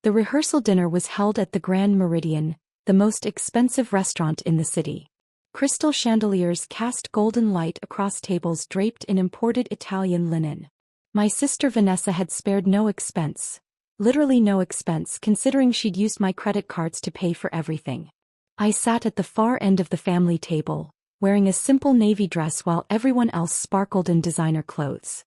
The rehearsal dinner was held at the Grand Meridian, the most expensive restaurant in the city. Crystal chandeliers cast golden light across tables draped in imported Italian linen. My sister Vanessa had spared no expense. Literally no expense, considering she'd used my credit cards to pay for everything. I sat at the far end of the family table, wearing a simple navy dress while everyone else sparkled in designer clothes.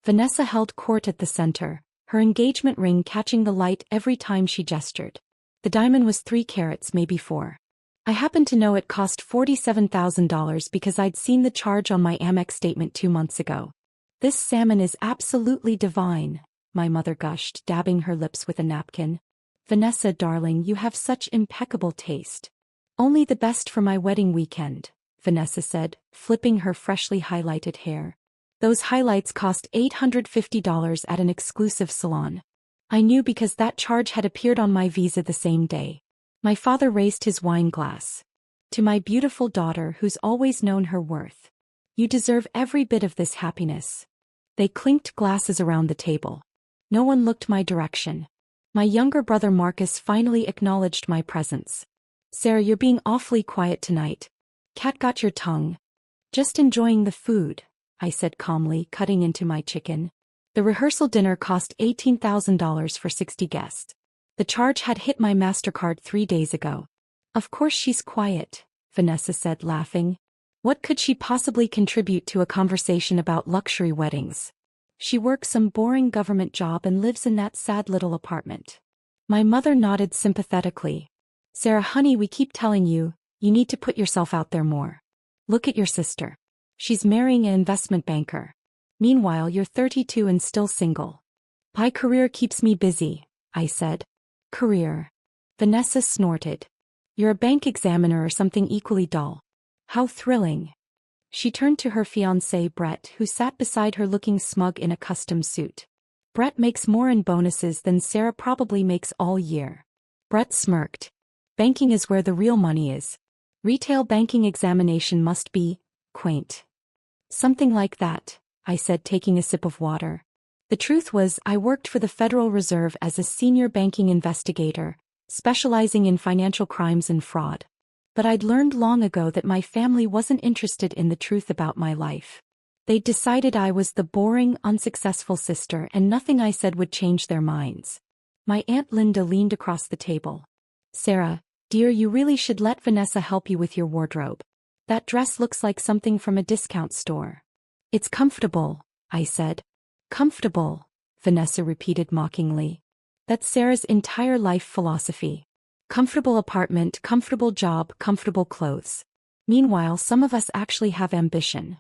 Vanessa held court at the center, her engagement ring catching the light every time she gestured. The diamond was 3 carats, maybe 4. I happened to know it cost $47,000 because I'd seen the charge on my Amex statement 2 months ago. "This salmon is absolutely divine," my mother gushed, dabbing her lips with a napkin. "Vanessa, darling, you have such impeccable taste." "Only the best for my wedding weekend," Vanessa said, flipping her freshly highlighted hair. "Those highlights cost $850 at an exclusive salon." I knew because that charge had appeared on my visa the same day. My father raised his wine glass. "To my beautiful daughter who's always known her worth. You deserve every bit of this happiness." They clinked glasses around the table. No one looked my direction. My younger brother Marcus finally acknowledged my presence. "Sarah, you're being awfully quiet tonight. Cat got your tongue." "Just enjoying the food," I said calmly, cutting into my chicken. The rehearsal dinner cost $18,000 for 60 guests. The charge had hit my MasterCard 3 days ago. "Of course she's quiet," Vanessa said, laughing. "What could she possibly contribute to a conversation about luxury weddings? She works some boring government job and lives in that sad little apartment." My mother nodded sympathetically. "Sarah, honey, we keep telling you, you need to put yourself out there more. Look at your sister. She's marrying an investment banker. Meanwhile, you're 32 and still single." "My career keeps me busy," I said. "Career?" Vanessa snorted. "You're a bank examiner or something equally dull." "How thrilling." She turned to her fiancé Brett, who sat beside her looking smug in a custom suit. "Brett makes more in bonuses than Sarah probably makes all year." Brett smirked. "Banking is where the real money is. Retail banking examination must be quaint." "Something like that," I said, taking a sip of water. The truth was, I worked for the Federal Reserve as a senior banking investigator, specializing in financial crimes and fraud. But I'd learned long ago that my family wasn't interested in the truth about my life. They'd decided I was the boring, unsuccessful sister, and nothing I said would change their minds. My Aunt Linda leaned across the table. "Sarah, dear, you really should let Vanessa help you with your wardrobe. That dress looks like something from a discount store." "It's comfortable," I said. "Comfortable," Vanessa repeated mockingly. "That's Sarah's entire life philosophy. Comfortable apartment, comfortable job, comfortable clothes. Meanwhile, some of us actually have ambition."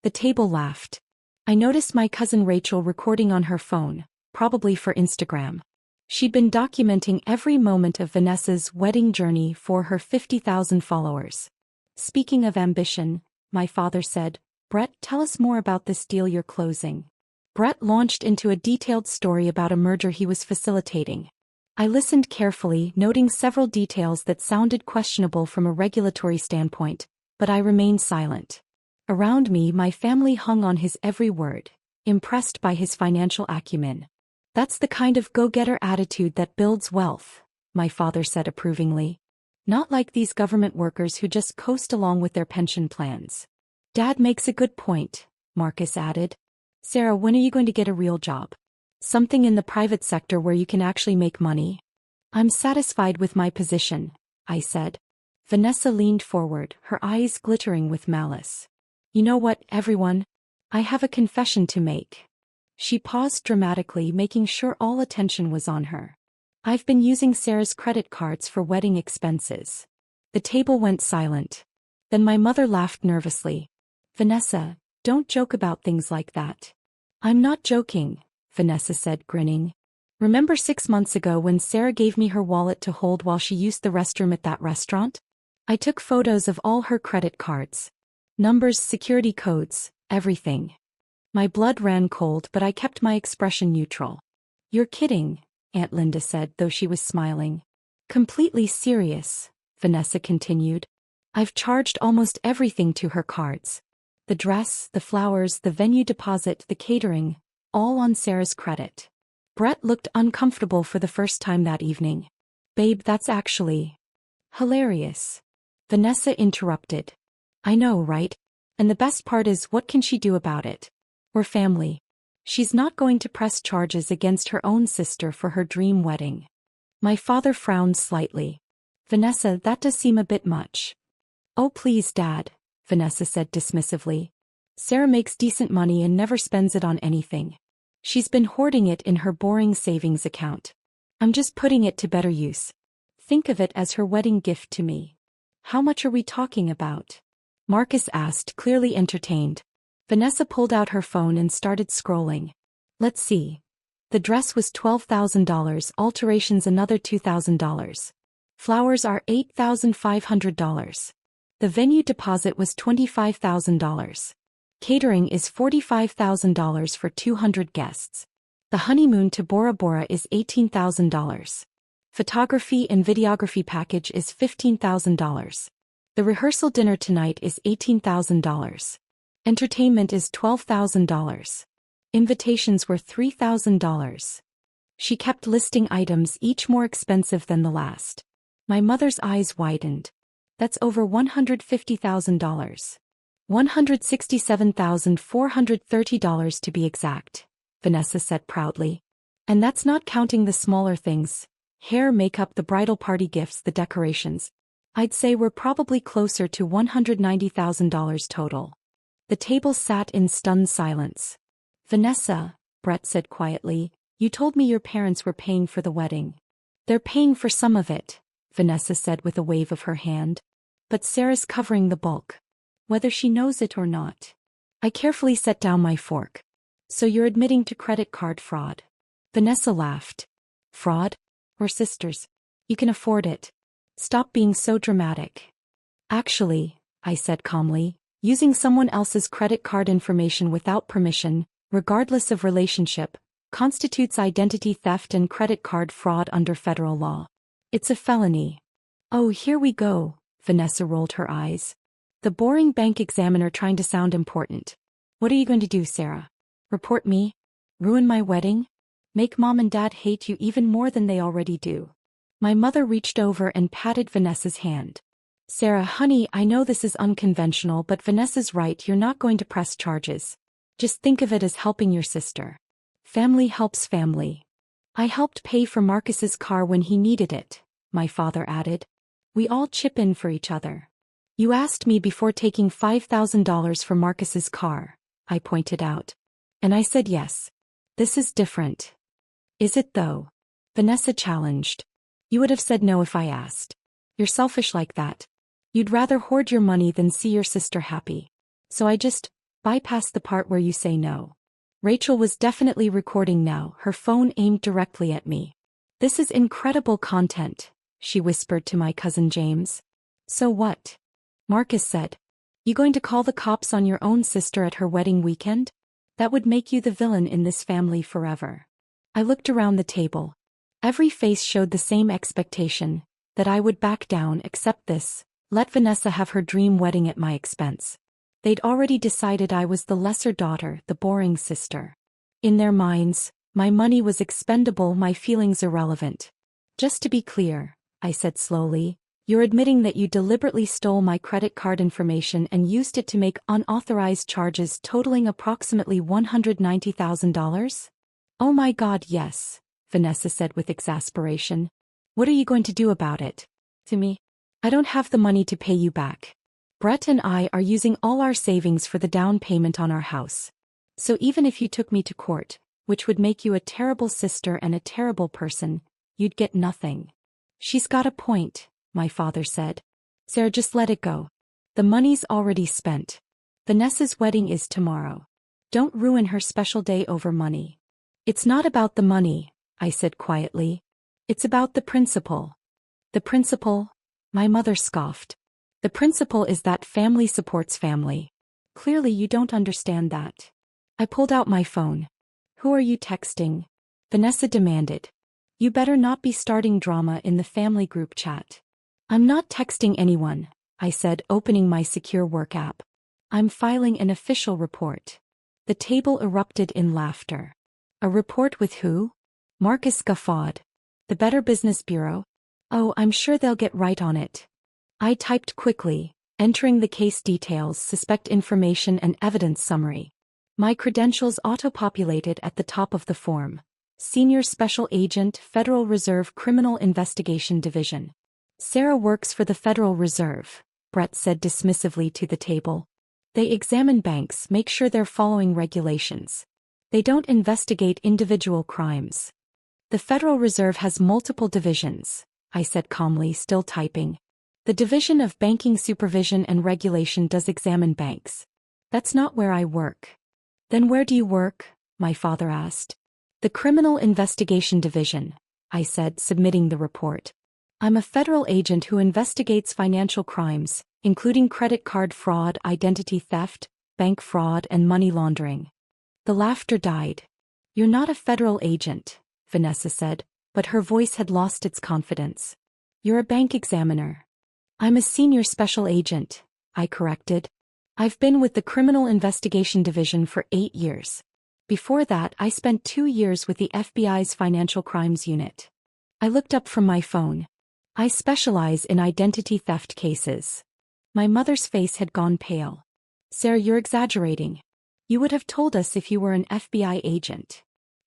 The table laughed. I noticed my cousin Rachel recording on her phone, probably for Instagram. She'd been documenting every moment of Vanessa's wedding journey for her 50,000 followers. "Speaking of ambition," my father said, "Brett, tell us more about this deal you're closing." Brett launched into a detailed story about a merger he was facilitating. I listened carefully, noting several details that sounded questionable from a regulatory standpoint, but I remained silent. Around me, my family hung on his every word, impressed by his financial acumen. "That's the kind of go-getter attitude that builds wealth," my father said approvingly. "Not like these government workers who just coast along with their pension plans." "Dad makes a good point," Marcus added. "Sarah, when are you going to get a real job? Something in the private sector where you can actually make money?" "I'm satisfied with my position," I said. Vanessa leaned forward, her eyes glittering with malice. "You know what, everyone? I have a confession to make." She paused dramatically, making sure all attention was on her. "I've been using Sarah's credit cards for wedding expenses." The table went silent. Then my mother laughed nervously. "Vanessa, don't joke about things like that." "I'm not joking," Vanessa said, grinning. "Remember 6 months ago when Sarah gave me her wallet to hold while she used the restroom at that restaurant? I took photos of all her credit cards. Numbers, security codes, everything." My blood ran cold, but I kept my expression neutral. "You're kidding," Aunt Linda said, though she was smiling. "Completely serious," Vanessa continued. "I've charged almost everything to her cards. The dress, the flowers, the venue deposit, the catering, all on Sarah's credit." Brett looked uncomfortable for the first time that evening. Babe, that's actually hilarious. Vanessa interrupted. I know, right? And the best part is, what can she do about it? We're family. She's not going to press charges against her own sister for her dream wedding. My father frowned slightly. Vanessa, that does seem a bit much. Oh please, Dad, Vanessa said dismissively. Sarah makes decent money and never spends it on anything. She's been hoarding it in her boring savings account. I'm just putting it to better use. Think of it as her wedding gift to me. How much are we talking about? Marcus asked, clearly entertained. Vanessa pulled out her phone and started scrolling. Let's see. The dress was $12,000, alterations another $2,000. Flowers are $8,500. The venue deposit was $25,000. Catering is $45,000 for 200 guests. The honeymoon to Bora Bora is $18,000. Photography and videography package is $15,000. The rehearsal dinner tonight is $18,000. Entertainment is $12,000. Invitations were $3,000. She kept listing items, each more expensive than the last. My mother's eyes widened. That's over $150,000. $167,430 to be exact, Vanessa said proudly. And that's not counting the smaller things. Hair, makeup, the bridal party gifts, the decorations. I'd say we're probably closer to $190,000 total. The table sat in stunned silence. Vanessa, Brett said quietly, you told me your parents were paying for the wedding. They're paying for some of it, Vanessa said with a wave of her hand. But Sarah's covering the bulk. Whether she knows it or not. I carefully set down my fork. So you're admitting to credit card fraud? Vanessa laughed. Fraud? We're sisters. You can afford it. Stop being so dramatic. Actually, I said calmly, using someone else's credit card information without permission, regardless of relationship, constitutes identity theft and credit card fraud under federal law. It's a felony. Oh, here we go, Vanessa rolled her eyes. The boring bank examiner trying to sound important. What are you going to do, Sarah? Report me? Ruin my wedding? Make Mom and Dad hate you even more than they already do? My mother reached over and patted Vanessa's hand. Sarah, honey, I know this is unconventional, but Vanessa's right, you're not going to press charges. Just think of it as helping your sister. Family helps family. I helped pay for Marcus's car when he needed it, my father added. We all chip in for each other. You asked me before taking $5,000 for Marcus's car, I pointed out. And I said yes. This is different. Is it though? Vanessa challenged. You would have said no if I asked. You're selfish like that. You'd rather hoard your money than see your sister happy. So I just bypassed the part where you say no. Rachel was definitely recording now, her phone aimed directly at me. This is incredible content, she whispered to my cousin James. So what? Marcus said. You going to call the cops on your own sister at her wedding weekend? That would make you the villain in this family forever. I looked around the table. Every face showed the same expectation, that I would back down except this, let Vanessa have her dream wedding at my expense. They'd already decided I was the lesser daughter, the boring sister. In their minds, my money was expendable, my feelings irrelevant. Just to be clear, I said slowly, you're admitting that you deliberately stole my credit card information and used it to make unauthorized charges totaling approximately $190,000? Oh my God, yes, Vanessa said with exasperation. What are you going to do about it? To me? I don't have the money to pay you back. Brett and I are using all our savings for the down payment on our house. So even if you took me to court, which would make you a terrible sister and a terrible person, you'd get nothing. She's got a point, my father said. Sarah, just let it go. The money's already spent. Vanessa's wedding is tomorrow. Don't ruin her special day over money. It's not about the money, I said quietly. It's about the principle. The principle? My mother scoffed. The principle is that family supports family. Clearly you don't understand that. I pulled out my phone. Who are you texting? Vanessa demanded. You better not be starting drama in the family group chat. I'm not texting anyone, I said, opening my secure work app. I'm filing an official report. The table erupted in laughter. A report with who? Marcus guffawed. The Better Business Bureau? Oh, I'm sure they'll get right on it. I typed quickly, entering the case details, suspect information and evidence summary. My credentials auto-populated at the top of the form. Senior Special Agent, Federal Reserve Criminal Investigation Division. Sarah works for the Federal Reserve, Brett said dismissively to the table. They examine banks, make sure they're following regulations. They don't investigate individual crimes. The Federal Reserve has multiple divisions, I said calmly, still typing. The Division of Banking Supervision and Regulation does examine banks. That's not where I work. Then where do you work? My father asked. The Criminal Investigation Division, I said, submitting the report. I'm a federal agent who investigates financial crimes, including credit card fraud, identity theft, bank fraud, and money laundering. The laughter died. You're not a federal agent, Vanessa said, but her voice had lost its confidence. You're a bank examiner. I'm a senior special agent, I corrected. I've been with the Criminal Investigation Division for 8 years. Before that, I spent 2 years with the FBI's Financial Crimes Unit. I looked up from my phone. I specialize in identity theft cases. My mother's face had gone pale. Sarah, you're exaggerating. You would have told us if you were an FBI agent.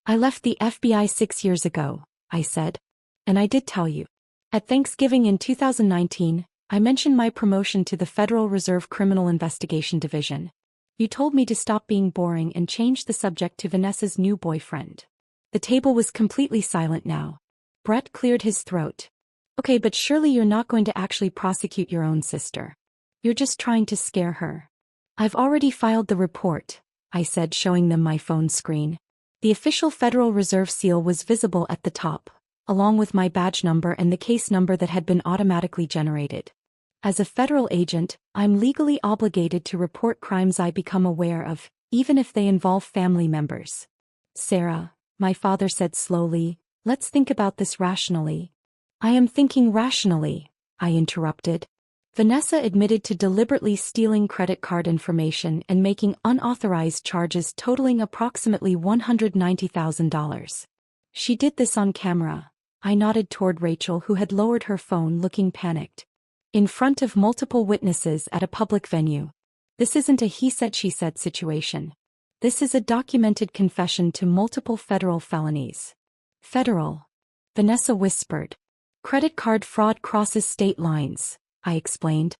I left the FBI 6 years ago, I said. And I did tell you. At Thanksgiving in 2019, I mentioned my promotion to the Federal Reserve Criminal Investigation Division. You told me to stop being boring and change the subject to Vanessa's new boyfriend. The table was completely silent now. Brett cleared his throat. Okay, but surely you're not going to actually prosecute your own sister. You're just trying to scare her. I've already filed the report, I said, showing them my phone screen. The official Federal Reserve seal was visible at the top, along with my badge number and the case number that had been automatically generated. As a federal agent, I'm legally obligated to report crimes I become aware of, even if they involve family members. Sarah, my father said slowly, let's think about this rationally. I am thinking rationally, I interrupted. Vanessa admitted to deliberately stealing credit card information and making unauthorized charges totaling approximately $190,000. She did this on camera. I nodded toward Rachel, who had lowered her phone, looking panicked. In front of multiple witnesses at a public venue. This isn't a he said she said situation. This is a documented confession to multiple federal felonies. Federal. Vanessa whispered. Credit card fraud crosses state lines, I explained.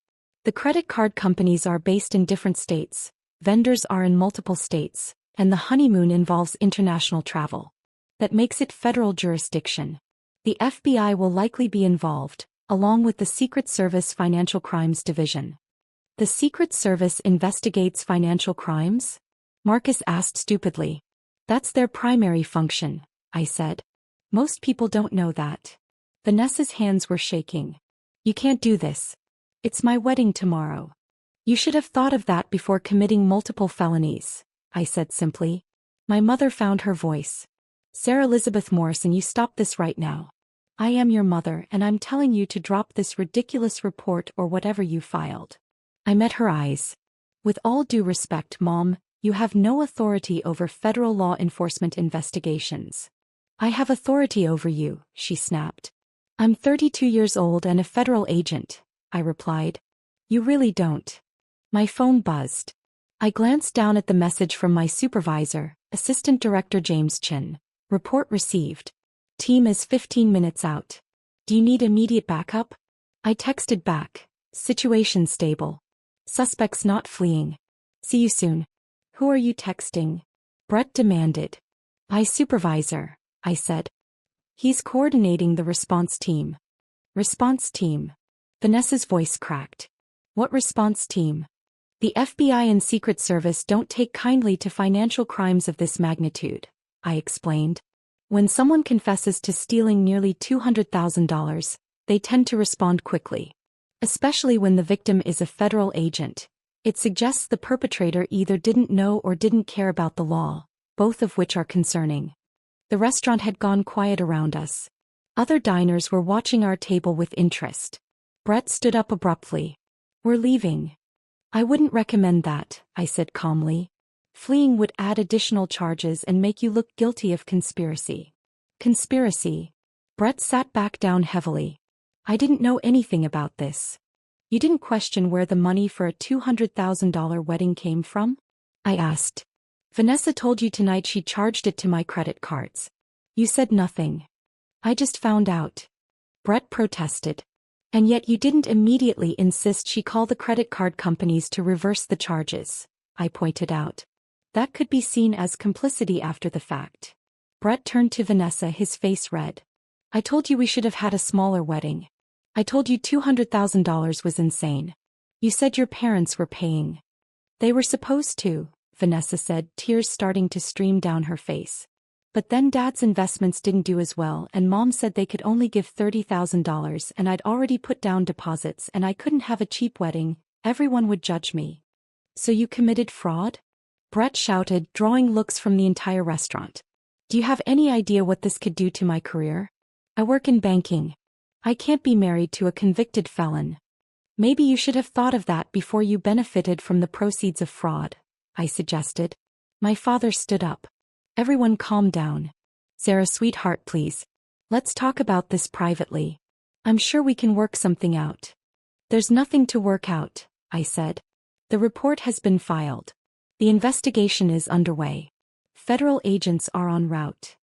The credit card companies are based in different states, vendors are in multiple states, and the honeymoon involves international travel. That makes it federal jurisdiction. The FBI will likely be involved, along with the Secret Service Financial Crimes Division. The Secret Service investigates financial crimes? Marcus asked stupidly. That's their primary function, I said. Most people don't know that. Vanessa's hands were shaking. You can't do this. It's my wedding tomorrow. You should have thought of that before committing multiple felonies, I said simply. My mother found her voice. Sarah Elizabeth Morrison, you stop this right now. I am your mother and I'm telling you to drop this ridiculous report or whatever you filed. I met her eyes. With all due respect, Mom, you have no authority over federal law enforcement investigations. I have authority over you, she snapped. I'm 32 years old and a federal agent, I replied. You really don't. My phone buzzed. I glanced down at the message from my supervisor, Assistant Director James Chin. Report received. Team is 15 minutes out. Do you need immediate backup? I texted back. Situation stable. Suspects not fleeing. See you soon. Who are you texting? Brett demanded. My supervisor, I said. He's coordinating the response team. Response team. Vanessa's voice cracked. What response team? The FBI and Secret Service don't take kindly to financial crimes of this magnitude, I explained. When someone confesses to stealing nearly $200,000, they tend to respond quickly. Especially when the victim is a federal agent. It suggests the perpetrator either didn't know or didn't care about the law, both of which are concerning. The restaurant had gone quiet around us. Other diners were watching our table with interest. Brett stood up abruptly. We're leaving. I wouldn't recommend that, I said calmly. Fleeing would add additional charges and make you look guilty of conspiracy. Conspiracy. Brett sat back down heavily. I didn't know anything about this. You didn't question where the money for a $200,000 wedding came from? I asked. Vanessa told you tonight she charged it to my credit cards. You said nothing. I just found out. Brett protested. And yet you didn't immediately insist she call the credit card companies to reverse the charges, I pointed out. That could be seen as complicity after the fact. Brett turned to Vanessa, his face red. I told you we should have had a smaller wedding. I told you $200,000 was insane. You said your parents were paying. They were supposed to, Vanessa said, tears starting to stream down her face. But then Dad's investments didn't do as well and Mom said they could only give $30,000 and I'd already put down deposits and I couldn't have a cheap wedding, everyone would judge me. So you committed fraud? Brett shouted, drawing looks from the entire restaurant. Do you have any idea what this could do to my career? I work in banking. I can't be married to a convicted felon. Maybe you should have thought of that before you benefited from the proceeds of fraud, I suggested. My father stood up. Everyone calm down. Sarah, sweetheart, please. Let's talk about this privately. I'm sure we can work something out. There's nothing to work out, I said. The report has been filed. The investigation is underway. Federal agents are en route.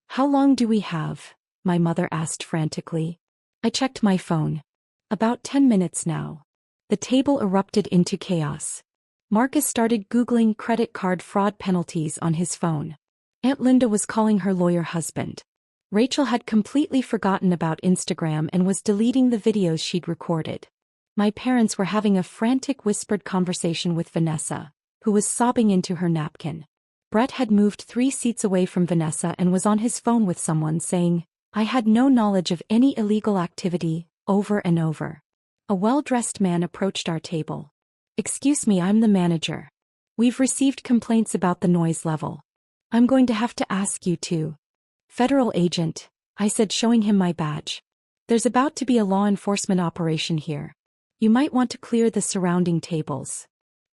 How long do we have? My mother asked frantically. I checked my phone. About 10 minutes now. The table erupted into chaos. Marcus started Googling credit card fraud penalties on his phone. Aunt Linda was calling her lawyer husband. Rachel had completely forgotten about Instagram and was deleting the videos she'd recorded. My parents were having a frantic whispered conversation with Vanessa, who was sobbing into her napkin. Brett had moved 3 seats away from Vanessa and was on his phone with someone saying, I had no knowledge of any illegal activity, over and over. A well-dressed man approached our table. Excuse me, I'm the manager. We've received complaints about the noise level. I'm going to have to ask you to. Federal agent, I said, showing him my badge. There's about to be a law enforcement operation here. You might want to clear the surrounding tables.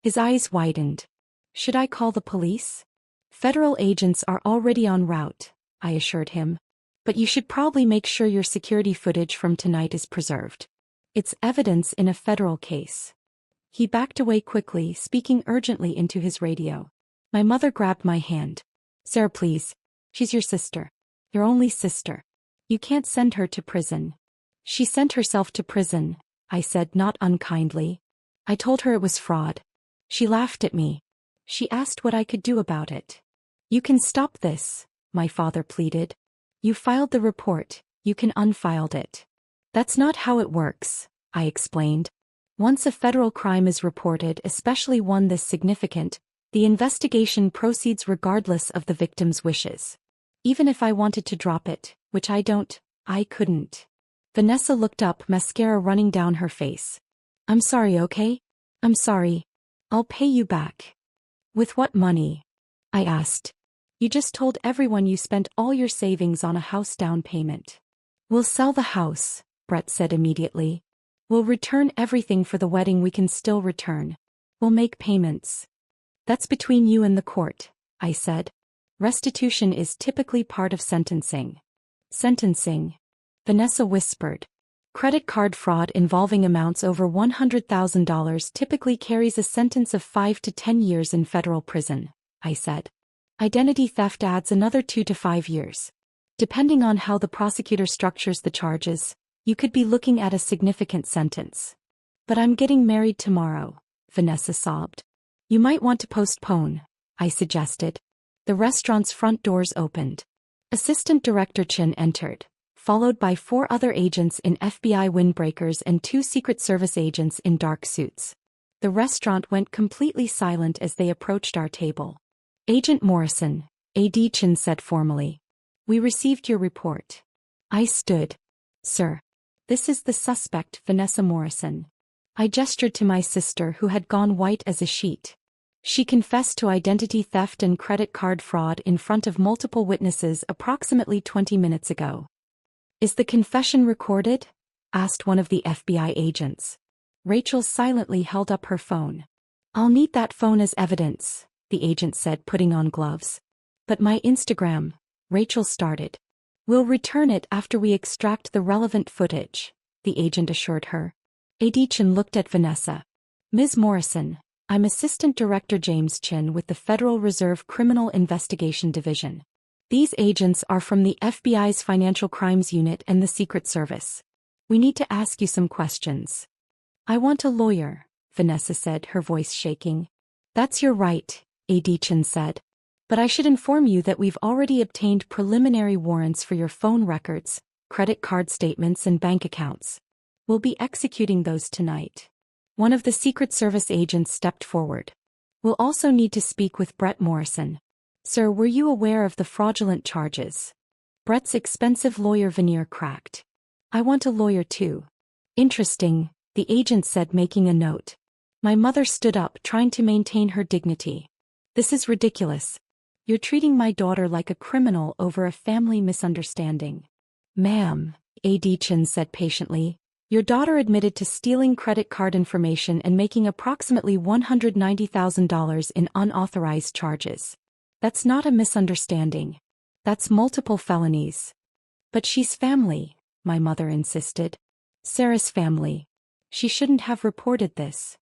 His eyes widened. Should I call the police? Federal agents are already en route, I assured him. But you should probably make sure your security footage from tonight is preserved. It's evidence in a federal case. He backed away quickly, speaking urgently into his radio. My mother grabbed my hand. Sarah, please. She's your sister. Your only sister. You can't send her to prison. She sent herself to prison, I said, not unkindly. I told her it was fraud. She laughed at me. She asked what I could do about it. You can stop this, my father pleaded. You filed the report, you can unfile it. That's not how it works, I explained. Once a federal crime is reported, especially one this significant, the investigation proceeds regardless of the victim's wishes. Even if I wanted to drop it, which I don't, I couldn't. Vanessa looked up, mascara running down her face. I'm sorry, okay? I'm sorry. I'll pay you back. With what money? I asked. You just told everyone you spent all your savings on a house down payment. We'll sell the house, Brett said immediately. We'll return everything for the wedding we can still return. We'll make payments. That's between you and the court, I said. Restitution is typically part of sentencing. Sentencing? Vanessa whispered. Credit card fraud involving amounts over $100,000 typically carries a sentence of 5 to 10 years in federal prison, I said. Identity theft adds another 2 to 5 years. Depending on how the prosecutor structures the charges, you could be looking at a significant sentence. But I'm getting married tomorrow, Vanessa sobbed. You might want to postpone, I suggested. The restaurant's front doors opened. Assistant Director Chin entered, followed by 4 other agents in FBI windbreakers and 2 Secret Service agents in dark suits. The restaurant went completely silent as they approached our table. Agent Morrison, A.D. Chin said formally. We received your report. I stood. Sir. This is the suspect, Vanessa Morrison. I gestured to my sister, who had gone white as a sheet. She confessed to identity theft and credit card fraud in front of multiple witnesses approximately 20 minutes ago. Is the confession recorded? Asked one of the FBI agents. Rachel silently held up her phone. I'll need that phone as evidence, the agent said, putting on gloves. But my Instagram, Rachel started. We'll return it after we extract the relevant footage, the agent assured her. Adichin looked at Vanessa. Ms. Morrison, I'm Assistant Director James Chin with the Federal Reserve Criminal Investigation Division. These agents are from the FBI's Financial Crimes Unit and the Secret Service. We need to ask you some questions. I want a lawyer, Vanessa said, her voice shaking. That's your right, Adichin said. But I should inform you that we've already obtained preliminary warrants for your phone records, credit card statements and bank accounts. We'll be executing those tonight. One of the Secret Service agents stepped forward. We'll also need to speak with Brett Morrison. Sir, were you aware of the fraudulent charges? Brett's expensive lawyer veneer cracked. I want a lawyer too. Interesting, the agent said, making a note. My mother stood up, trying to maintain her dignity. This is ridiculous. You're treating my daughter like a criminal over a family misunderstanding. Ma'am, Adichin said patiently, your daughter admitted to stealing credit card information and making approximately $190,000 in unauthorized charges. That's not a misunderstanding. That's multiple felonies. But she's family, my mother insisted. Sarah's family. She shouldn't have reported this.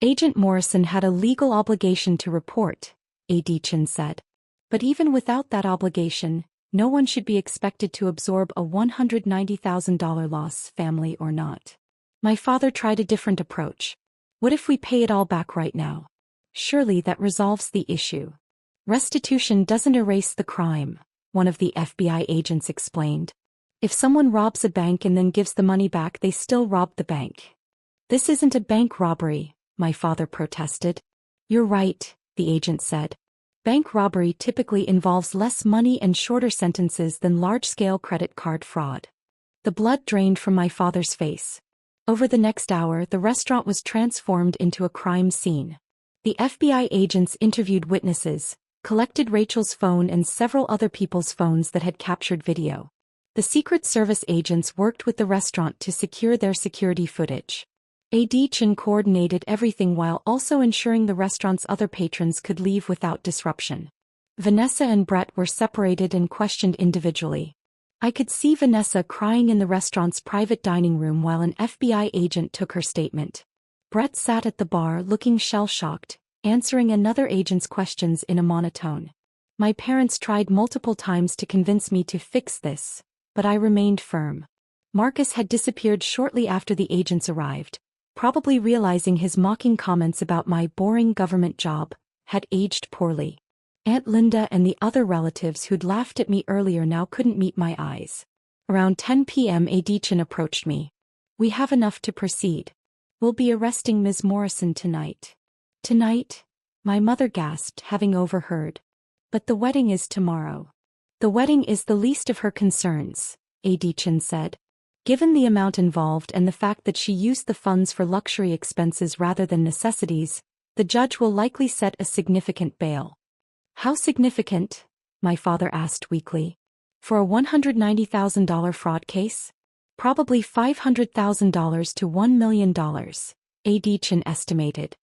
Agent Morrison had a legal obligation to report, Adichin said. But even without that obligation, no one should be expected to absorb a $190,000 loss, family or not. My father tried a different approach. What if we pay it all back right now? Surely that resolves the issue. Restitution doesn't erase the crime, one of the FBI agents explained. If someone robs a bank and then gives the money back, they still robbed the bank. This isn't a bank robbery, my father protested. You're right, the agent said. Bank robbery typically involves less money and shorter sentences than large-scale credit card fraud. The blood drained from my father's face. Over the next hour, the restaurant was transformed into a crime scene. The FBI agents interviewed witnesses, collected Rachel's phone and several other people's phones that had captured video. The Secret Service agents worked with the restaurant to secure their security footage. Adichin coordinated everything while also ensuring the restaurant's other patrons could leave without disruption. Vanessa and Brett were separated and questioned individually. I could see Vanessa crying in the restaurant's private dining room while an FBI agent took her statement. Brett sat at the bar looking shell-shocked, answering another agent's questions in a monotone. My parents tried multiple times to convince me to fix this, but I remained firm. Marcus had disappeared shortly after the agents arrived, probably realizing his mocking comments about my boring government job had aged poorly. Aunt Linda and the other relatives who'd laughed at me earlier now couldn't meet my eyes. Around 10 p.m. Adichin approached me. We have enough to proceed. We'll be arresting Ms. Morrison tonight. Tonight? My mother gasped, having overheard. But the wedding is tomorrow. The wedding is the least of her concerns, Adichin said. Given the amount involved and the fact that she used the funds for luxury expenses rather than necessities, the judge will likely set a significant bail. How significant? My father asked weakly. For a $190,000 fraud case? Probably $500,000 to $1 million, Adichin estimated.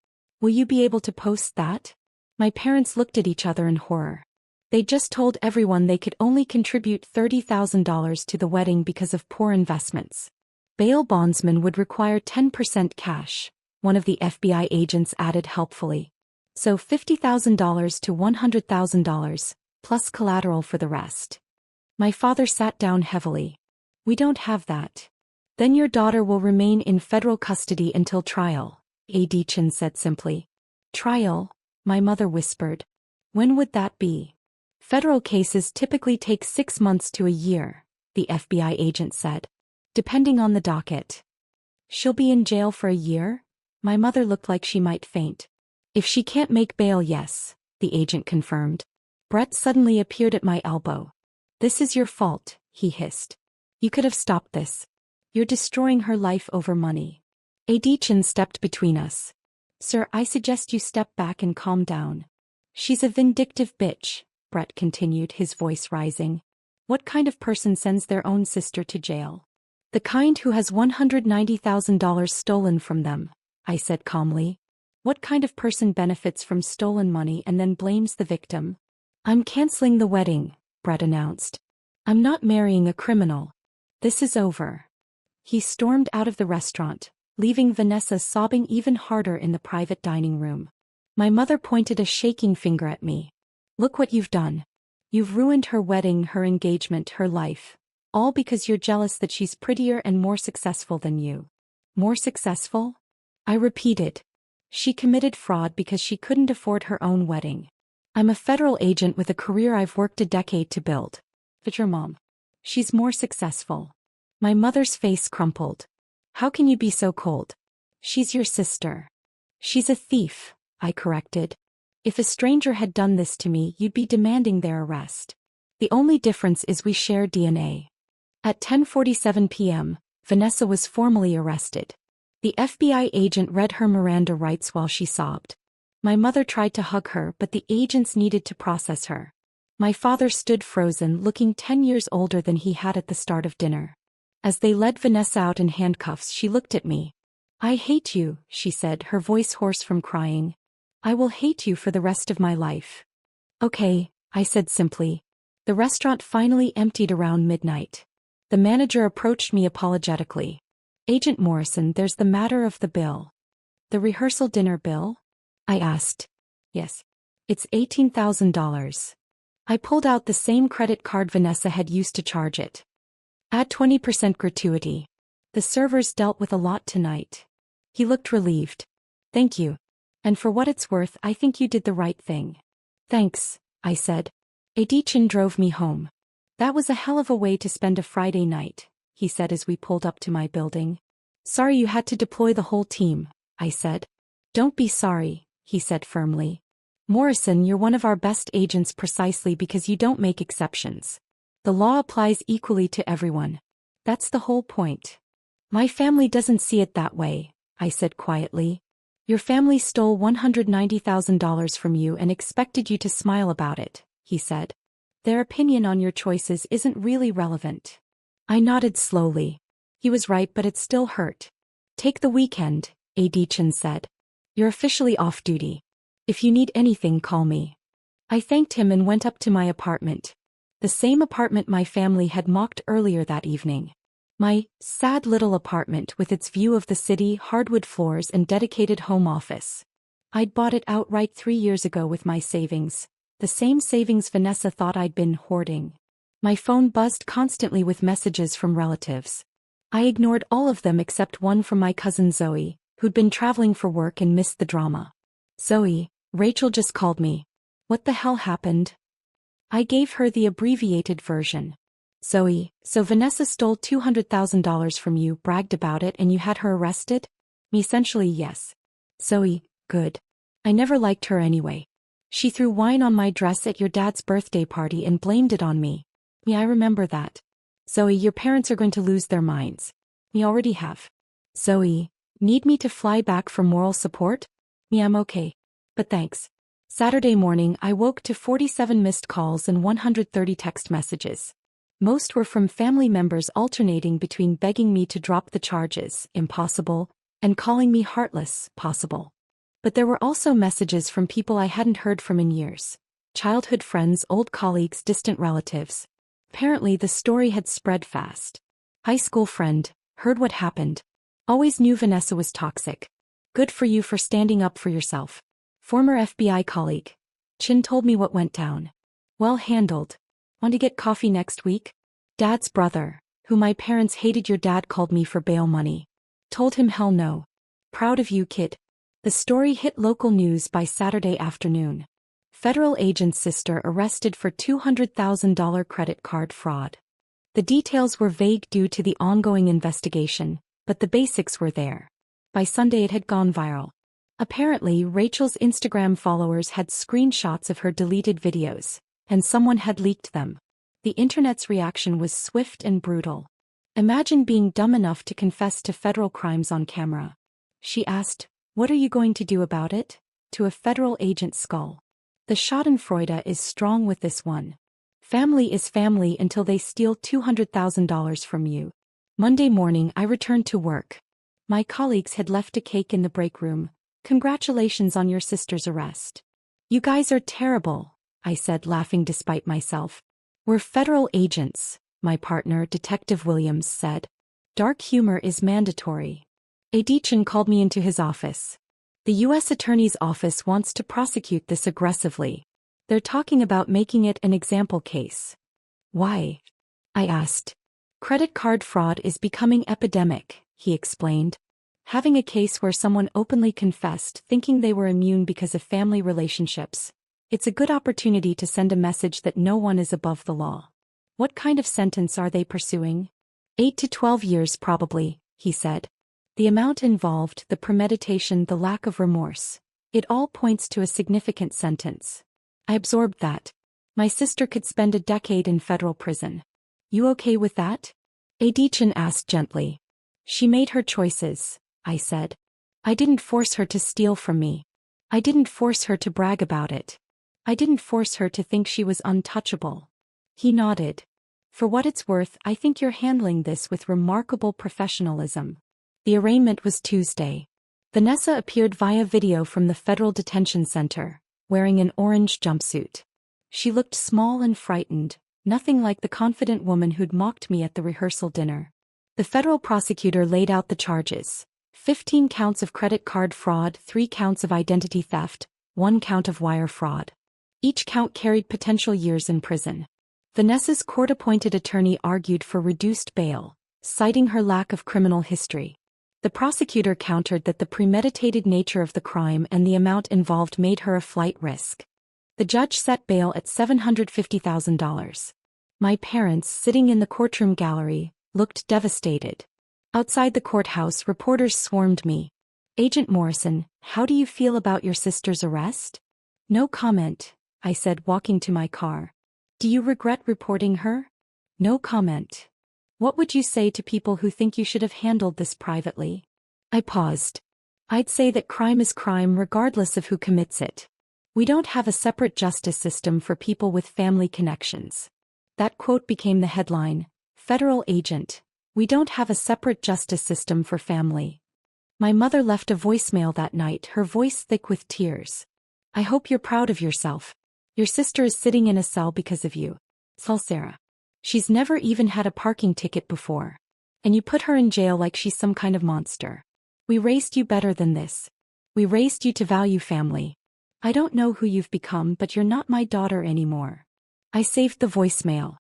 Will you be able to post that? My parents looked at each other in horror. They just told everyone they could only contribute $30,000 to the wedding because of poor investments. Bail bondsmen would require 10% cash, one of the FBI agents added helpfully. So $50,000 to $100,000, plus collateral for the rest. My father sat down heavily. We don't have that. Then your daughter will remain in federal custody until trial, Adichin said simply. Trial? My mother whispered. When would that be? Federal cases typically take 6 months to a year, the FBI agent said. Depending on the docket. She'll be in jail for a year? My mother looked like she might faint. If she can't make bail, yes, the agent confirmed. Brett suddenly appeared at my elbow. This is your fault, he hissed. You could have stopped this. You're destroying her life over money. Adichin stepped between us. Sir, I suggest you step back and calm down. She's a vindictive bitch, Brett continued, his voice rising. What kind of person sends their own sister to jail? The kind who has $190,000 stolen from them, I said calmly. What kind of person benefits from stolen money and then blames the victim? I'm canceling the wedding, Brett announced. I'm not marrying a criminal. This is over. He stormed out of the restaurant, leaving Vanessa sobbing even harder in the private dining room. My mother pointed a shaking finger at me. Look what you've done. You've ruined her wedding, her engagement, her life. All because you're jealous that she's prettier and more successful than you. More successful? I repeated. She committed fraud because she couldn't afford her own wedding. I'm a federal agent with a career I've worked a decade to build. But your mom. She's more successful. My mother's face crumpled. How can you be so cold? She's your sister. She's a thief, I corrected. If a stranger had done this to me, you'd be demanding their arrest. The only difference is we share DNA. At 10:47 p.m., Vanessa was formally arrested. The FBI agent read her Miranda rights while she sobbed. My mother tried to hug her, but the agents needed to process her. My father stood frozen, looking 10 years older than he had at the start of dinner. As they led Vanessa out in handcuffs, she looked at me. I hate you, she said, her voice hoarse from crying. I will hate you for the rest of my life. Okay, I said simply. The restaurant finally emptied around midnight. The manager approached me apologetically. Agent Morrison, there's the matter of the bill. The rehearsal dinner bill? I asked. Yes. It's $18,000. I pulled out the same credit card Vanessa had used to charge it. Add 20% gratuity. The servers dealt with a lot tonight. He looked relieved. Thank you. And for what it's worth, I think you did the right thing. Thanks, I said. Adichin drove me home. That was a hell of a way to spend a Friday night, he said as we pulled up to my building. Sorry you had to deploy the whole team, I said. Don't be sorry, he said firmly. Morrison, you're one of our best agents precisely because you don't make exceptions. The law applies equally to everyone. That's the whole point. My family doesn't see it that way, I said quietly. Your family stole $190,000 from you and expected you to smile about it, he said. Their opinion on your choices isn't really relevant. I nodded slowly. He was right, but it still hurt. Take the weekend, Adichin said. You're officially off duty. If you need anything, call me. I thanked him and went up to my apartment. The same apartment my family had mocked earlier that evening. My sad little apartment with its view of the city, hardwood floors and dedicated home office. I'd bought it outright 3 years ago with my savings. The same savings Vanessa thought I'd been hoarding. My phone buzzed constantly with messages from relatives. I ignored all of them except one from my cousin Zoe, who'd been traveling for work and missed the drama. Zoe, Rachel just called me. What the hell happened? I gave her the abbreviated version. Zoe, so Vanessa stole $200,000 from you, bragged about it, and you had her arrested? Me, essentially, yes. Zoe, good. I never liked her anyway. She threw wine on my dress at your dad's birthday party and blamed it on me. Me, I remember that. Zoe, your parents are going to lose their minds. Me, already have. Zoe, need me to fly back for moral support? Me, I'm okay. But thanks. Saturday morning, I woke to 47 missed calls and 130 text messages. Most were from family members alternating between begging me to drop the charges, impossible, and calling me heartless, possible. But there were also messages from people I hadn't heard from in years. Childhood friends, old colleagues, distant relatives. Apparently the story had spread fast. High school friend, heard what happened. Always knew Vanessa was toxic. Good for you for standing up for yourself. Former FBI colleague. Chin told me what went down. Well handled. Want to get coffee next week? Dad's brother, who my parents hated, your dad called me for bail money. Told him hell no. Proud of you, kid. The story hit local news by Saturday afternoon. Federal agent's sister arrested for $200,000 credit card fraud. The details were vague due to the ongoing investigation, but the basics were there. By Sunday it had gone viral. Apparently, Rachel's Instagram followers had screenshots of her deleted videos, and someone had leaked them. The internet's reaction was swift and brutal. Imagine being dumb enough to confess to federal crimes on camera. She asked, "What are you going to do about it?" to a federal agent's skull. The schadenfreude is strong with this one. Family is family until they steal $200,000 from you. Monday morning I returned to work. My colleagues had left a cake in the break room. Congratulations on your sister's arrest. You guys are terrible, I said, laughing despite myself. We're federal agents, my partner, Detective Williams, said. Dark humor is mandatory. Adichin called me into his office. The U.S. Attorney's Office wants to prosecute this aggressively. They're talking about making it an example case. Why? I asked. Credit card fraud is becoming epidemic, he explained. Having a case where someone openly confessed thinking they were immune because of family relationships. It's a good opportunity to send a message that no one is above the law. What kind of sentence are they pursuing? 8 to 12 years probably, he said. The amount involved, the premeditation, the lack of remorse. It all points to a significant sentence. I absorbed that. My sister could spend a decade in federal prison. You okay with that? Adichin asked gently. She made her choices, I said. I didn't force her to steal from me. I didn't force her to brag about it. I didn't force her to think she was untouchable. He nodded. For what it's worth, I think you're handling this with remarkable professionalism. The arraignment was Tuesday. Vanessa appeared via video from the Federal Detention Center, wearing an orange jumpsuit. She looked small and frightened, nothing like the confident woman who'd mocked me at the rehearsal dinner. The federal prosecutor laid out the charges. 15 counts of credit card fraud, 3 counts of identity theft, 1 count of wire fraud. Each count carried potential years in prison. Vanessa's court-appointed attorney argued for reduced bail, citing her lack of criminal history. The prosecutor countered that the premeditated nature of the crime and the amount involved made her a flight risk. The judge set bail at $750,000. My parents, sitting in the courtroom gallery, looked devastated. Outside the courthouse, reporters swarmed me. Agent Morrison, how do you feel about your sister's arrest? No comment, I said, walking to my car. Do you regret reporting her? No comment. What would you say to people who think you should have handled this privately? I paused. I'd say that crime is crime regardless of who commits it. We don't have a separate justice system for people with family connections. That quote became the headline. Federal agent. We don't have a separate justice system for family. My mother left a voicemail that night, her voice thick with tears. I hope you're proud of yourself. Your sister is sitting in a cell because of you. Sarah. She's never even had a parking ticket before. And you put her in jail like she's some kind of monster. We raised you better than this. We raised you to value family. I don't know who you've become, but you're not my daughter anymore. I saved the voicemail.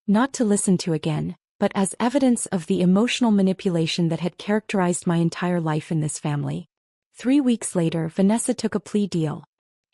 Not to listen to again, but as evidence of the emotional manipulation that had characterized my entire life in this family. 3 weeks later, Vanessa took a plea deal.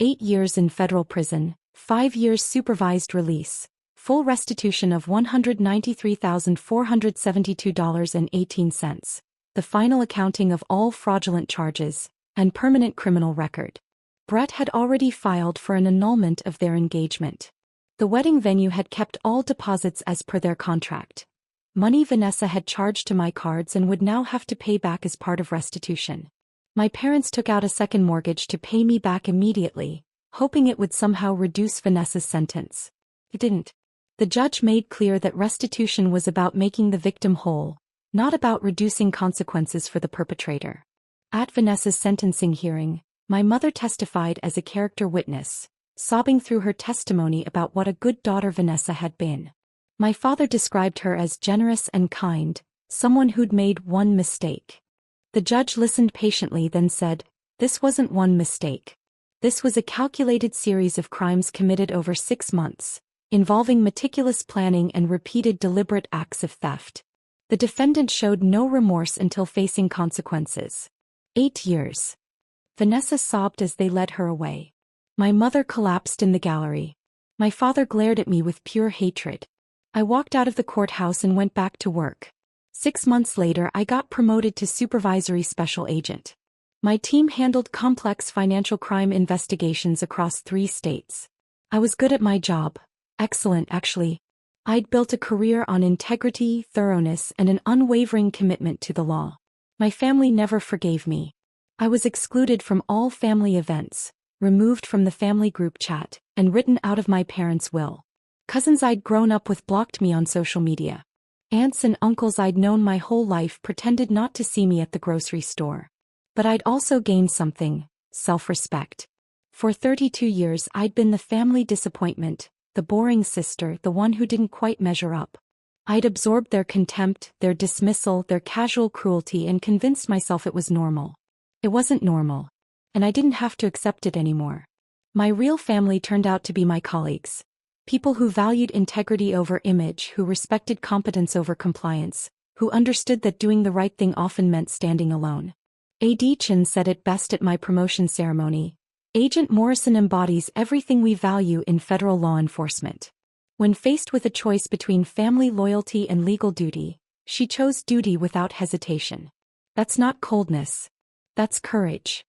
8 years in federal prison, 5 years supervised release. Full restitution of $193,472.18, the final accounting of all fraudulent charges, and permanent criminal record. Brett had already filed for an annulment of their engagement. The wedding venue had kept all deposits as per their contract. Money Vanessa had charged to my cards and would now have to pay back as part of restitution. My parents took out a second mortgage to pay me back immediately, hoping it would somehow reduce Vanessa's sentence. It didn't. The judge made clear that restitution was about making the victim whole, not about reducing consequences for the perpetrator. At Vanessa's sentencing hearing, my mother testified as a character witness, sobbing through her testimony about what a good daughter Vanessa had been. My father described her as generous and kind, someone who'd made one mistake. The judge listened patiently, then said, "This wasn't one mistake. This was a calculated series of crimes committed over 6 months. Involving meticulous planning and repeated deliberate acts of theft. The defendant showed no remorse until facing consequences. 8 years. Vanessa sobbed as they led her away. My mother collapsed in the gallery. My father glared at me with pure hatred. I walked out of the courthouse and went back to work. 6 months later, I got promoted to supervisory special agent. My team handled complex financial crime investigations across 3 states. I was good at my job. Excellent, actually. I'd built a career on integrity, thoroughness, and an unwavering commitment to the law. My family never forgave me. I was excluded from all family events, removed from the family group chat, and written out of my parents' will. Cousins I'd grown up with blocked me on social media. Aunts and uncles I'd known my whole life pretended not to see me at the grocery store. But I'd also gained something, self-respect. For 32 years I'd been the family disappointment, the boring sister, the one who didn't quite measure up. I'd absorbed their contempt, their dismissal, their casual cruelty and convinced myself it was normal. It wasn't normal. And I didn't have to accept it anymore. My real family turned out to be my colleagues. People who valued integrity over image, who respected competence over compliance, who understood that doing the right thing often meant standing alone. A.D. Chin said it best at my promotion ceremony. Agent Morrison embodies everything we value in federal law enforcement. When faced with a choice between family loyalty and legal duty, she chose duty without hesitation. That's not coldness. That's courage.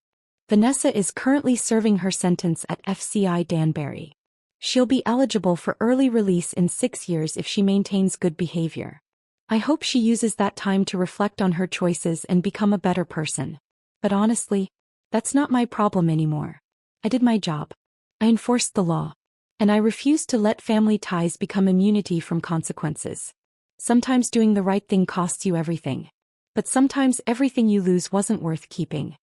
Vanessa is currently serving her sentence at FCI Danbury. She'll be eligible for early release in 6 years if she maintains good behavior. I hope she uses that time to reflect on her choices and become a better person. But honestly, that's not my problem anymore. I did my job. I enforced the law. And I refuse to let family ties become immunity from consequences. Sometimes doing the right thing costs you everything. But sometimes everything you lose wasn't worth keeping.